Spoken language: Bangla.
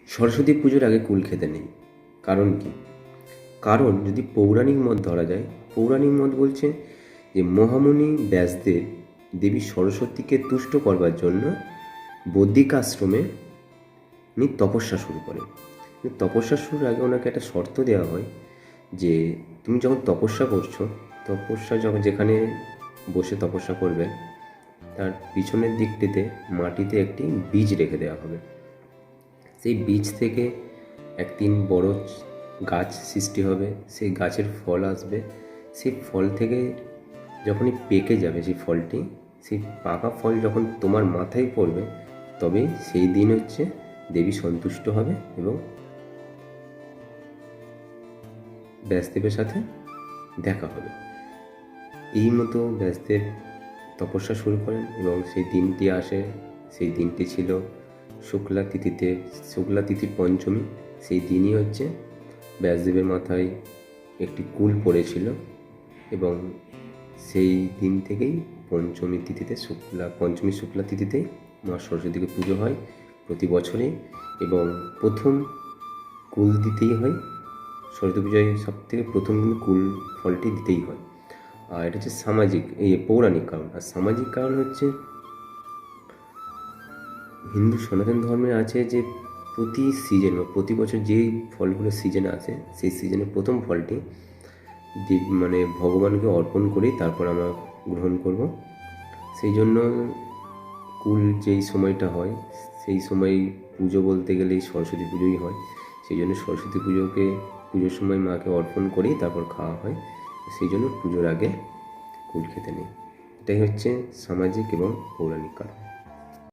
সরস্বতী পুজোর আগে কুল খেতে নেই। কারণ কি? কারণ যদি পৌরাণিক মত ধরা যায়, পৌরাণিক মত বলছে যে মহামুনি ব্যাসদেব দেবী সরস্বতীকে তুষ্ট করবার জন্য বদ্রিক আশ্রমে উনি তপস্যা শুরু করেন। তপস্যা শুরুর আগে ওনাকে একটা শর্ত দেওয়া হয় যে তুমি যখন তপস্যা করছো, যেখানে বসে তপস্যা করবে তার পিছনের দিকটিতে মাটিতে একটি বীজ রেখে দেওয়া হবে। সেই বীজ থেকে একদিন বড় গাছ সৃষ্টি হবে, সেই গাছের ফল আসবে, সেই ফল থেকে যখনই পেকে যাবে সেই পাকা ফল যখন তোমার মাথায় পড়বে, তবে সেই দিন হচ্ছে দেবী সন্তুষ্ট হবে এবং ব্যাসদেবের সাথে দেখা হবে। এই মতো ব্যাসদেব তপস্যা শুরু করেন এবং সেই দিনটি আসে। সেই দিনটি ছিল শুক্লা তিথির পঞ্চমী। সেই দিনই হচ্ছে ব্যাসদেবের মাথায় একটি কুল পড়েছিল এবং সেই দিন থেকেই পঞ্চমী শুক্লা তিথিতেই মা সরস্বতীকে পুজো হয় প্রতি বছরই, এবং প্রথম কুল দিতেই হয়। সরস্বতী পুজোয় সবথেকে প্রথম দিন কুল ফলটি দিতেই হয়। আর এটা হচ্ছে পৌরাণিক কারণ। আর সামাজিক কারণ হচ্ছে হিন্দু সনাতন ধর্মে আছে যে প্রতি বছর যেই ফলগুলো সিজনে আসে, সেই সিজনের প্রথম ফলটি ভগবানকে অর্পণ করেই তারপর আমরা গ্রহণ করব। সেই জন্য কুল যেই সময়টা হয়, সেই সময় পুজো বলতে গেলেই সরস্বতী পুজোই হয়। সেই জন্য সরস্বতী পুজোর সময় মাকে অর্পণ করেই তারপর খাওয়া হয়। সেই জন্য পুজোর আগে কুল খেতে নেই। এটাই হচ্ছে সামাজিক এবং পৌরাণিক কারণ।